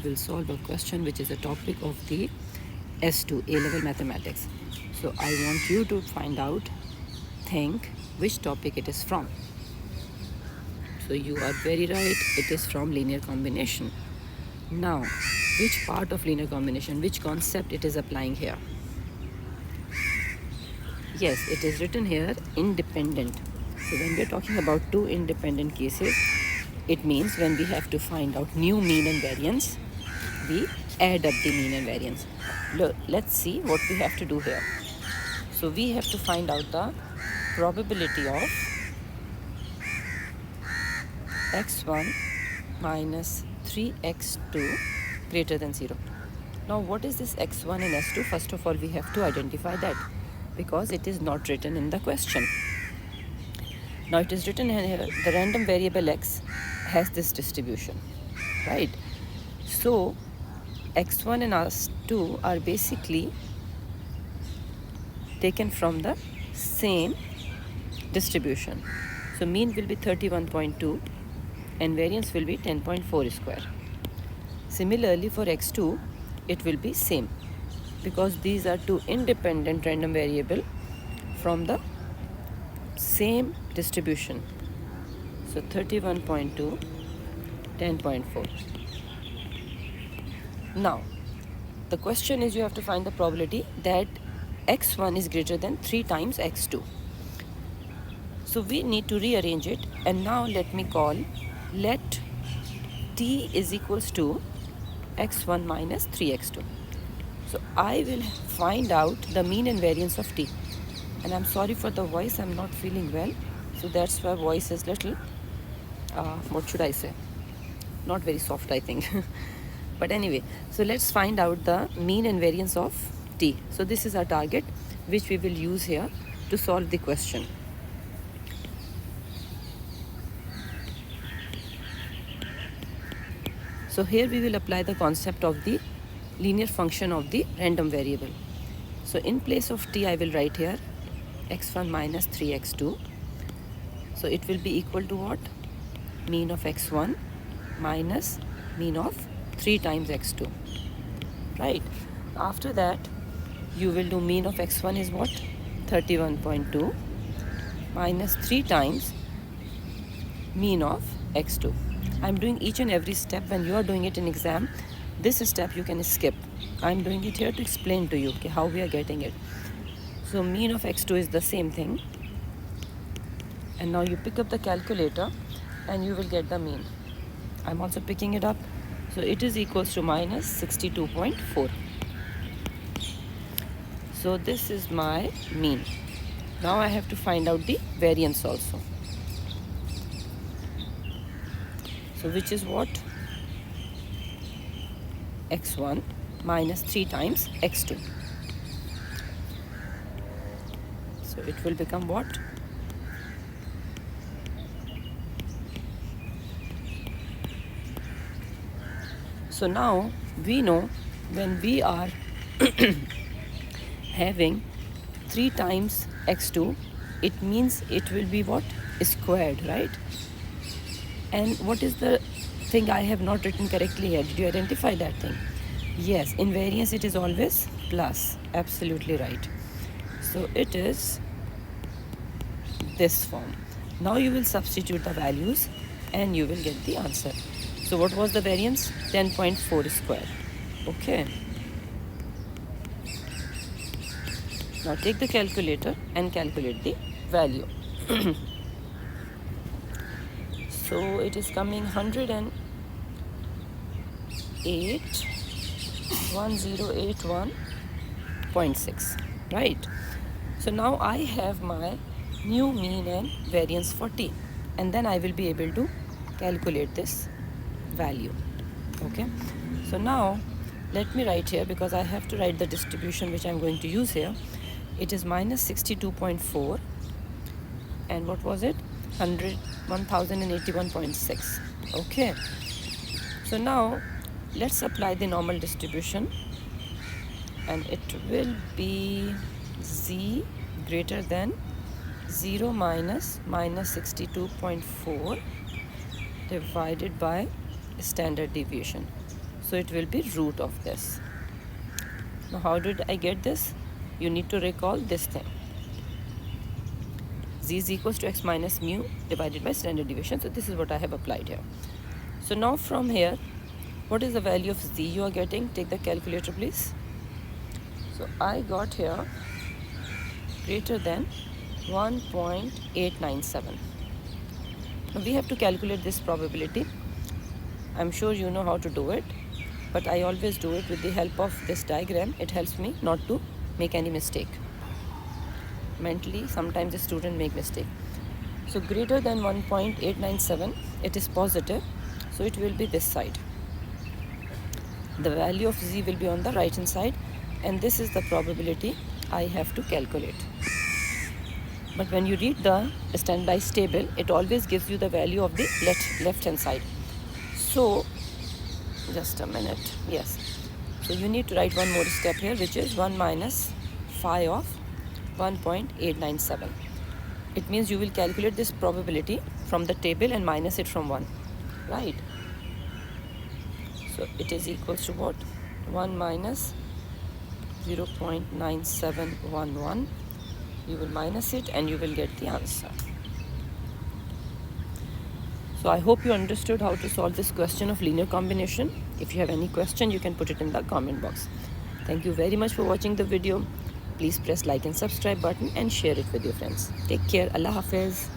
We'll solve a question which is a topic of the S2 A-level mathematics. So I want you to find out, think which topic it is from. So you are very right, it is from linear combination. Now, which part of linear combination, which concept it is applying here? Yes, it is written here independent. So when we are talking about two independent cases, it means when we have to find out new mean and variance, we add up the mean and variance. Look, let's see what we have to do here. So we have to find out the probability of x1 minus 3x2 greater than 0. Now what is this x1 and s2? First of all, we have to identify that because it is not written in the question. Now it is written here, the random variable x has this distribution, right? So x1 and s2 are basically taken from the same distribution. So mean will be 31.2 and variance will be 10.4 square. Similarly for x2, it will be same because these are two independent random variable from the same distribution. So 31.2, 10.4. Now, the question is you have to find the probability that x1 is greater than 3 times x2. So we need to rearrange it, and now let t is equals to x1 minus 3x2. So I will find out the mean and variance of t. And I'm sorry for the voice, I'm not feeling well. So that's why voice is little, what should I say? Not very soft, I think. But anyway, so let's find out the mean and variance of t. So this is our target, which we will use here to solve the question. So here we will apply the concept of the linear function of the random variable. So in place of t, I will write here x1 minus 3x2. So it will be equal to what? Mean of x1 minus mean of 3 times x2. Right? After that, you will do mean of x1 is what? 31.2 minus 3 times mean of x2. I'm doing each and every step. When you are doing it in exam, this step you can skip. I'm doing it here to explain to you how we are getting it. So mean of x2 is the same thing. And now you pick up the calculator and you will get the mean. I'm also picking it up. So it is equals to minus 62.4. So this is my mean. Now I have to find out the variance also. So which is what? x1 minus 3 times x2. So it will become what? So now we know when we are having 3 times x2, it means it will be what? Squared, right? And what is the thing I have not written correctly here? Did you identify that thing? Yes, in variance it is always plus. Absolutely right. So it is this form. Now you will substitute the values and you will get the answer. So what was the variance? 10.4 square. Okay. Now take the calculator and calculate the value. So it is coming 1081,1081.6, right? So now I have my new mean and variance for t, and then I will be able to calculate this value. Okay, so now let me write here because I have to write the distribution which I'm going to use here. It is minus 62.4 and what was it? 1081.6. Okay, so now let's apply the normal distribution, and it will be z greater than 0 minus 62.4 divided by standard deviation. So it will be root of this. Now how did I get this? You need to recall this thing. Z is equals to x minus mu divided by standard deviation. So this is what I have applied here. So now from here, what is the value of z you are getting? Take the calculator please. So I got here greater than 1.897. Now we have to calculate this probability. I'm sure you know how to do it, but I always do it with the help of this diagram. It helps me not to make any mistake. Mentally, sometimes the student make mistake. So greater than 1.897, it is positive, so it will be this side. The value of z will be on the right hand side, and this is the probability I have to calculate. But when you read the standardized table, it always gives you the value of the left hand side. So just a minute. Yes, so you need to write one more step here, which is 1 minus phi of 1.897. It means you will calculate this probability from the table and minus it from 1, right? So it is equals to what? 1 minus 0.9711. You will minus it and you will get the answer. So I hope you understood how to solve this question of linear combination. If you have any question, you can put it in the comment box. Thank you very much for watching the video. Please press like and subscribe button and share it with your friends. Take care. Allah Hafiz.